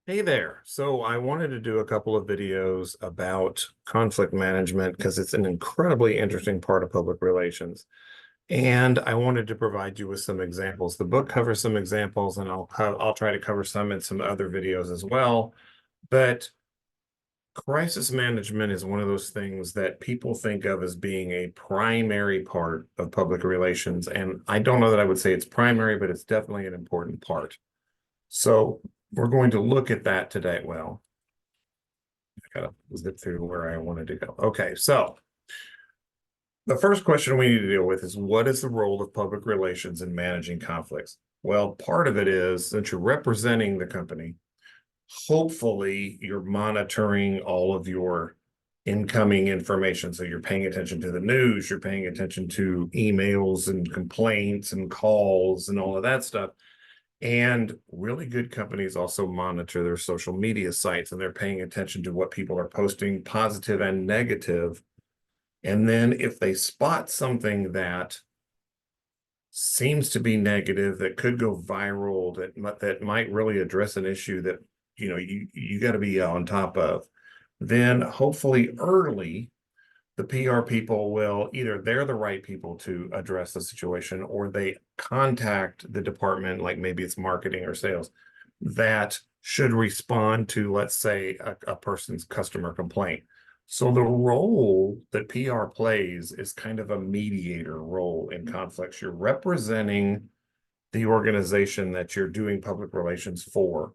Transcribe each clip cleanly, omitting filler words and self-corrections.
Hey there. So I wanted to do a couple of videos about conflict management because it's an incredibly interesting part of public relations. And I wanted to provide you with some examples. The book covers some examples, and I'll try to cover some in some other videos as well. But crisis management is one of those things that people think of as being a primary part of public relations. And I don't know that I would say it's primary, but it's definitely an important part. So we're going to look at that today. Well, gotta zip through where I wanted to go. Okay, so the first question we need to deal with is what is the role of public relations in managing conflicts? Well, part of it is that you're representing the company. Hopefully, you're monitoring all of your incoming information. So you're paying attention to the news, you're paying attention to emails and complaints and calls and all of that stuff. And really good companies also monitor their social media sites and they're paying attention to what people are posting, positive and negative. And then if they spot something that seems to be negative, that could go viral, that might really address an issue that you got to be on top of, then hopefully early the PR people will either they're the right people to address the situation or they contact the department, like maybe it's marketing or sales, that should respond to, let's say, a person's customer complaint. So the role that PR plays is kind of a mediator role in conflicts. You're representing the organization that you're doing public relations for,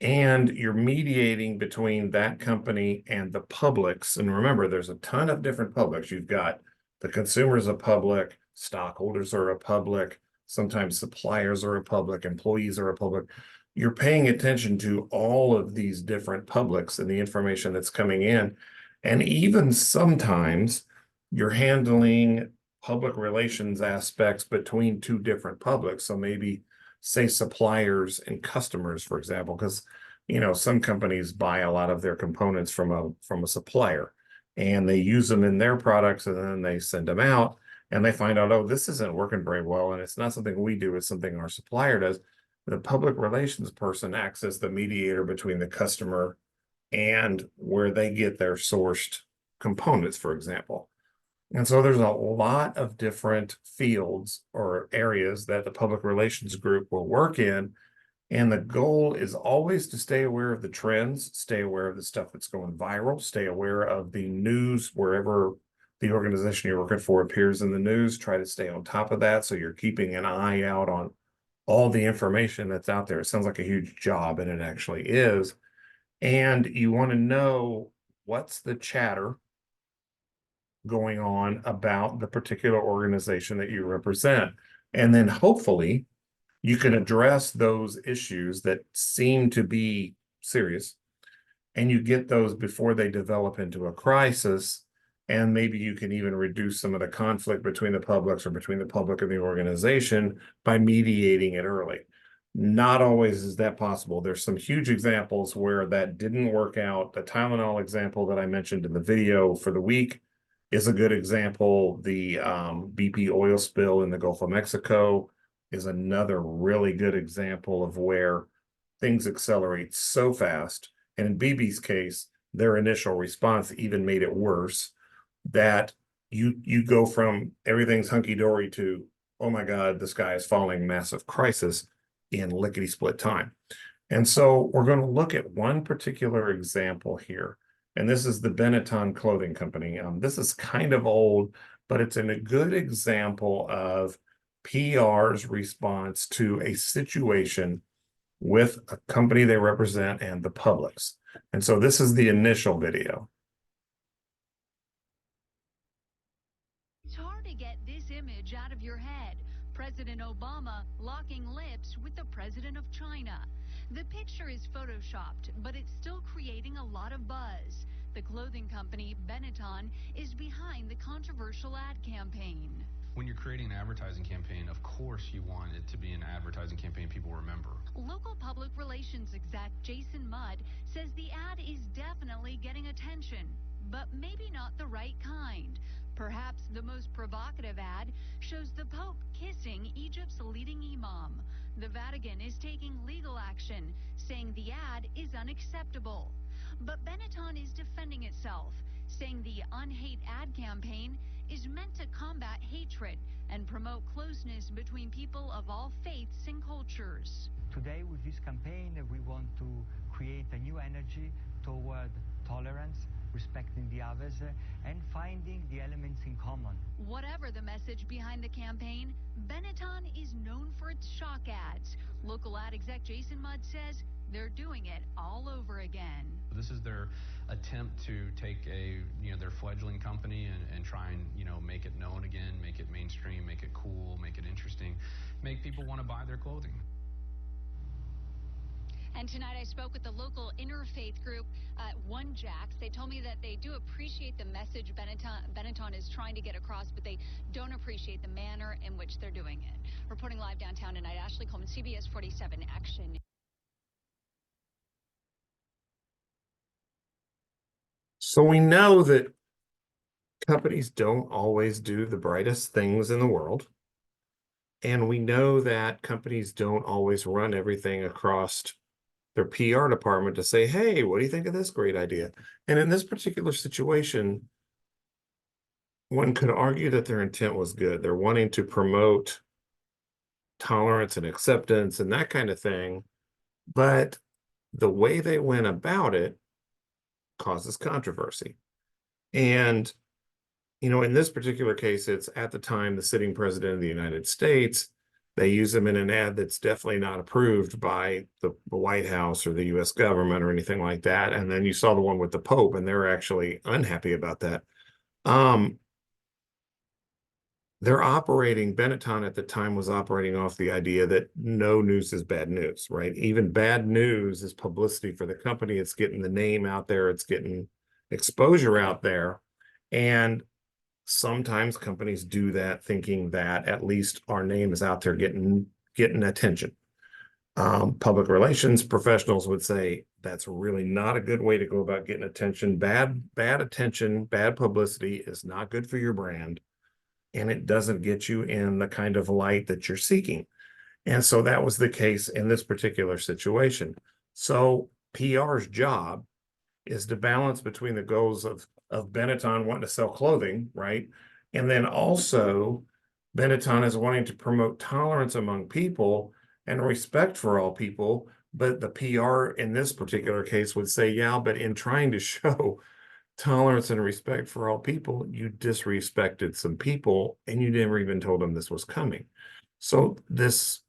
and you're mediating between that company and the publics. And remember, there's a ton of different publics. You've got the consumers a public, stockholders are a public, sometimes suppliers are a public, employees are a public. You're paying attention to all of these different publics and the information that's coming in. And even sometimes you're handling public relations aspects between two different publics. So maybe say suppliers and customers, for example, because some companies buy a lot of their components from a supplier and they use them in their products and then they send them out and they find out, oh, this isn't working very well and it's not something we do, it's something our supplier does. The public relations person acts as the mediator between the customer and where they get their sourced components, for example. And so there's a lot of different fields or areas that the public relations group will work in. And the goal is always to stay aware of the trends, stay aware of the stuff that's going viral, stay aware of the news wherever the organization you're working for appears in the news. Try to stay on top of that so you're keeping an eye out on all the information that's out there. It sounds like a huge job, and it actually is. And you want to know what's the chatter going on about the particular organization that you represent. And then hopefully you can address those issues that seem to be serious and you get those before they develop into a crisis. And maybe you can even reduce some of the conflict between the publics or between the public and the organization by mediating it early. Not always is that possible. There's some huge examples where that didn't work out. The Tylenol example that I mentioned in the video for the week is a good example. The BP oil spill in the Gulf of Mexico is another really good example of where things accelerate so fast. And in BB's case, their initial response even made it worse, that you go from everything's hunky-dory to, oh my God, the sky is falling, massive crisis in lickety-split time. And so we're going to look at one particular example here. And this is the Benetton clothing company. This is kind of old, but it's a good example of PR's response to a situation with a company they represent and the publics. And so this is the initial video. It's hard to get this image out of your head. President Obama locking lips with the president of China. The picture is photoshopped, but it's still creating a lot of buzz. The clothing company Benetton is behind the controversial ad campaign. When you're creating an advertising campaign, of course you want it to be an advertising campaign people remember. Local public relations exec Jason Mudd says the ad is definitely getting attention, but maybe not the right kind. Perhaps the most provocative ad shows the Pope kissing Egypt's leading imam. The Vatican is taking legal action, saying the ad is unacceptable. But Benetton is defending itself, saying the Unhate ad campaign is meant to combat hatred and promote closeness between people of all faiths and cultures. Today, with this campaign, we want to create a new energy toward tolerance, respecting the others, and finding the elements in common. Whatever the message behind the campaign, Benetton is known for its shock ads. Local ad exec Jason Mudd says they're doing it all over again. This is their attempt to take their fledgling company and try and, make it known again, make it mainstream, make it cool, make it interesting, make people want to buy their clothing. And tonight I spoke with the local interfaith group, One Jacks. They told me that they do appreciate the message Benetton is trying to get across, but they don't appreciate the manner in which they're doing it. Reporting live downtown tonight, Ashley Coleman, CBS 47 Action. So we know that companies don't always do the brightest things in the world. And we know that companies don't always run everything across their PR department to say, hey, what do you think of this great idea? And in this particular situation, one could argue that their intent was good. They're wanting to promote tolerance and acceptance and that kind of thing. But the way they went about it causes controversy. And, in this particular case, it's at the time the sitting president of the United States. They use them in an ad that's definitely not approved by the White House or the US government or anything like that. And then you saw the one with the Pope, and they're actually unhappy about that. Benetton at the time was operating off the idea that no news is bad news, right? Even bad news is publicity for the company. It's getting the name out there. It's getting exposure out there. And sometimes companies do that thinking that at least our name is out there getting attention. Public relations professionals would say that's really not a good way to go about getting attention. Bad attention, bad publicity is not good for your brand, and it doesn't get you in the kind of light that you're seeking. And so that was the case in this particular situation. So PR's job is to balance between the goals of Benetton wanting to sell clothing, right? And then also Benetton is wanting to promote tolerance among people and respect for all people. But the PR in this particular case would say, yeah, but in trying to show tolerance and respect for all people, you disrespected some people and you never even told them this was coming. So this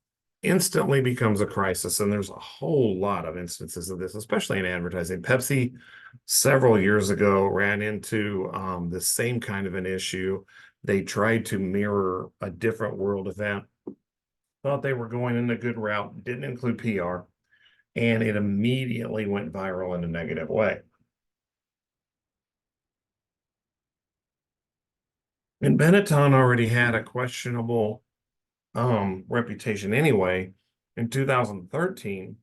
instantly becomes a crisis, and there's a whole lot of instances of this, especially in advertising. Pepsi several years ago ran into the same kind of an issue. They tried to mirror a different world event, thought they were going in a good route, didn't include PR, and it immediately went viral in a negative way. And Benetton already had a questionable reputation anyway. In 2013,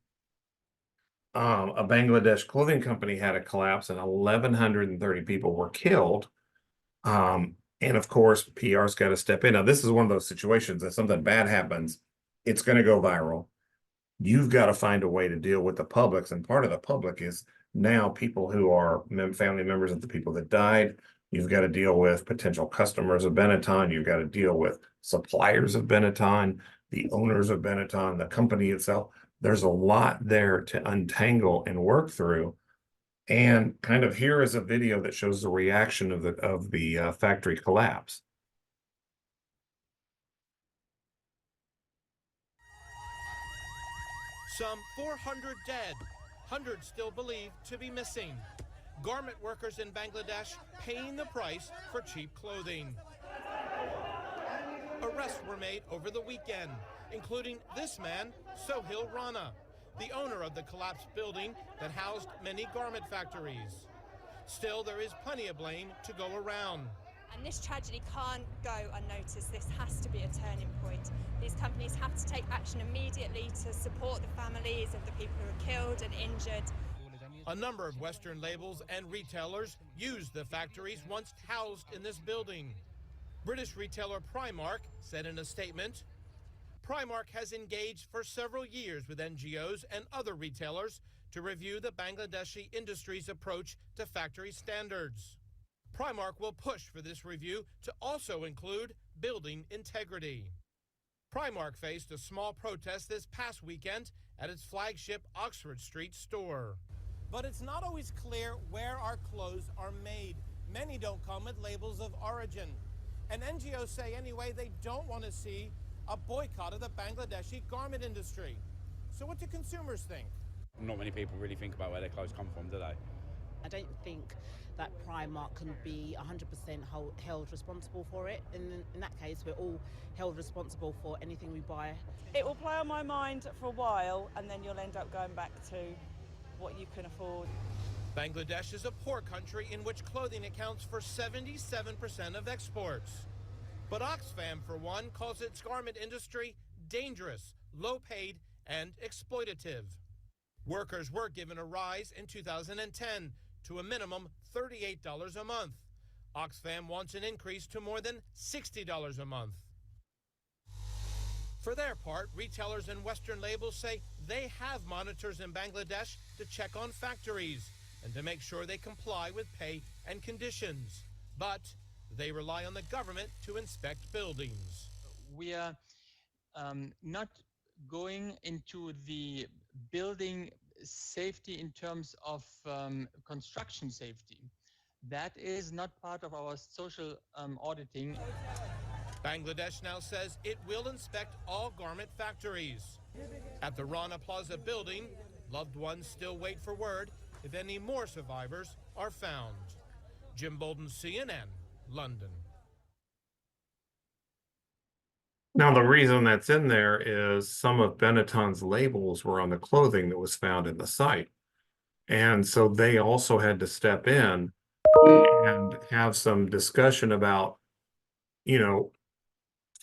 a Bangladesh clothing company had a collapse and 1,130 people were killed. And of course, PR's got to step in. Now, this is one of those situations that something bad happens, it's going to go viral. You've got to find a way to deal with the public. And part of the public is now people who are family members of the people that died. You've got to deal with potential customers of Benetton. You've got to deal with suppliers of Benetton, the owners of Benetton, the company itself. There's a lot there to untangle and work through. And kind of here is a video that shows the reaction of the factory collapse. Some 400 dead, hundreds still believed to be missing. Garment workers in Bangladesh paying the price for cheap clothing. Arrests were made over the weekend, including this man, Sohil Rana, the owner of the collapsed building that housed many garment factories. Still, there is plenty of blame to go around. And this tragedy can't go unnoticed. This has to be a turning point. These companies have to take action immediately to support the families of the people who are killed and injured. A number of Western labels and retailers used the factories once housed in this building. British retailer Primark said in a statement, Primark has engaged for several years with NGOs and other retailers to review the Bangladeshi industry's approach to factory standards. Primark will push for this review to also include building integrity. Primark faced a small protest this past weekend at its flagship Oxford Street store. But it's not always clear where our clothes are made. Many don't come with labels of origin. And NGOs say anyway they don't want to see a boycott of the Bangladeshi garment industry. So what do consumers think? Not many people really think about where their clothes come from, do they? I don't think that Primark can be 100% held responsible for it. In that case, we're all held responsible for anything we buy. It will play on my mind for a while, and then you'll end up going back to what you can afford. Bangladesh is a poor country in which clothing accounts for 77% of exports. But Oxfam, for one, calls its garment industry dangerous, low-paid, and exploitative. Workers were given a rise in 2010 to a minimum $38 a month. Oxfam wants an increase to more than $60 a month. For their part, retailers and Western labels say they have monitors in Bangladesh to check on factories and to make sure they comply with pay and conditions. But they rely on the government to inspect buildings. We are not going into the building safety in terms of construction safety. That is not part of our social auditing. Bangladesh now says it will inspect all garment factories. At the Rana Plaza building, loved ones still wait for word if any more survivors are found. Jim Bolden, CNN, London. Now, the reason that's in there is some of Benetton's labels were on the clothing that was found in the site. And so they also had to step in and have some discussion about,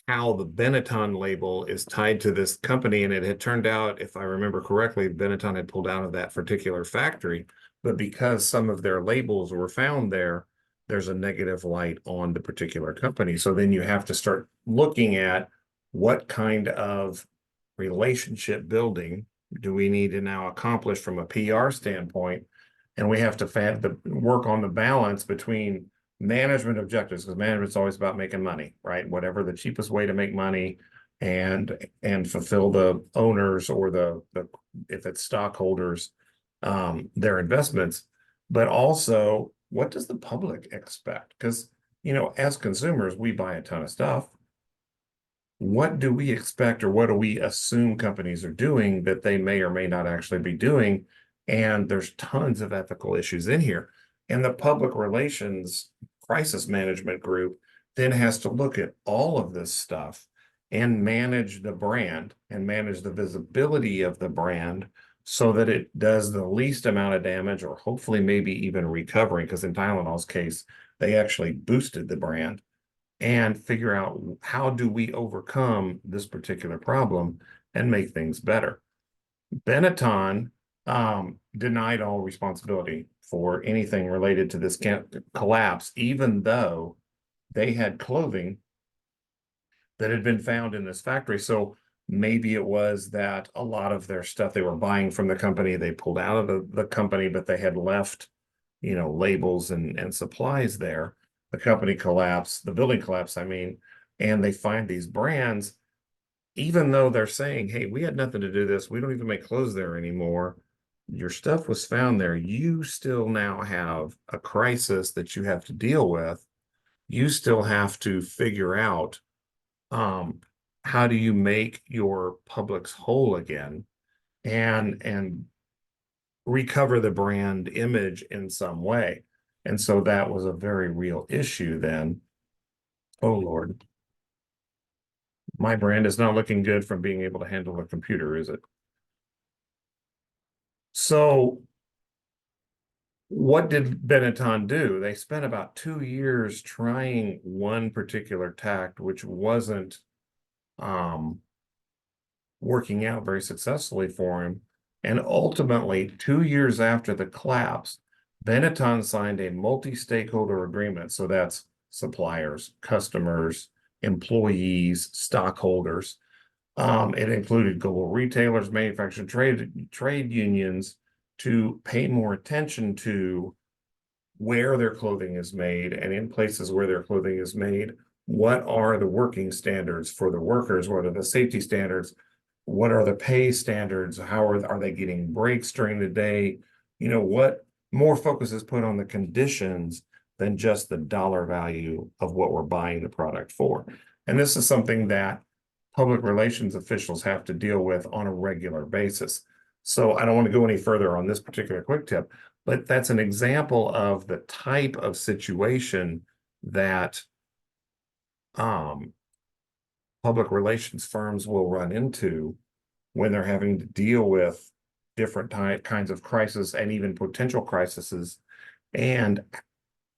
how the Benetton label is tied to this company. And it had turned out, if I remember correctly, Benetton had pulled out of that particular factory. But because some of their labels were found there, there's a negative light on the particular company. So then you have to start looking at what kind of relationship building do we need to now accomplish from a PR standpoint? And we have to work on the balance between management objectives, because management's always about making money, right? Whatever the cheapest way to make money and fulfill the owners or the if it's stockholders, their investments, but also what does the public expect? Because, as consumers, we buy a ton of stuff. What do we expect, or what do we assume companies are doing that they may or may not actually be doing? And there's tons of ethical issues in here. And the public relations crisis management group then has to look at all of this stuff and manage the brand and manage the visibility of the brand so that it does the least amount of damage, or hopefully maybe even recovering, because in Tylenol's case, they actually boosted the brand, and figure out how do we overcome this particular problem and make things better. Benetton denied all responsibility for anything related to this collapse, even though they had clothing that had been found in this factory. So maybe it was that a lot of their stuff they were buying from the company, they pulled out of the company, but they had left, labels and supplies there. The company collapsed, the building collapsed, and they find these brands, even though they're saying, hey, we had nothing to do this, we don't even make clothes there anymore. Your stuff was found there. You still now have a crisis that you have to deal with. You still have to figure out how do you make your publics whole again and recover the brand image in some way. And so that was a very real issue then. Oh, Lord. My brand is not looking good from being able to handle a computer, is it? So what did Benetton do? They spent about 2 years trying one particular tact, which wasn't working out very successfully for him. And ultimately, 2 years after the collapse, Benetton signed a multi-stakeholder agreement. So that's suppliers, customers, employees, stockholders, It included global retailers, manufacturing trade unions to pay more attention to where their clothing is made, and in places where their clothing is made, what are the working standards for the workers? What are the safety standards? What are the pay standards? How are they getting breaks during the day? You know, what more focus is put on the conditions than just the dollar value of what we're buying the product for. And this is something that public relations officials have to deal with on a regular basis. So I don't want to go any further on this particular quick tip, but that's an example of the type of situation that public relations firms will run into when they're having to deal with different kinds of crises and even potential crises. And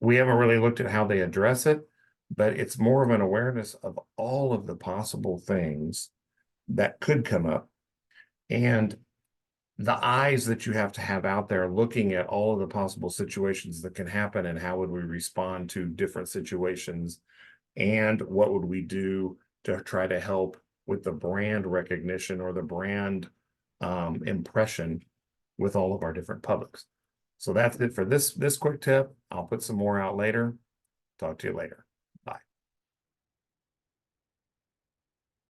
we haven't really looked at how they address it, but it's more of an awareness of all of the possible things that could come up. And the eyes that you have to have out there looking at all of the possible situations that can happen and how would we respond to different situations and what would we do to try to help with the brand recognition or the brand impression with all of our different publics. So that's it for this quick tip. I'll put some more out later. Talk to you later.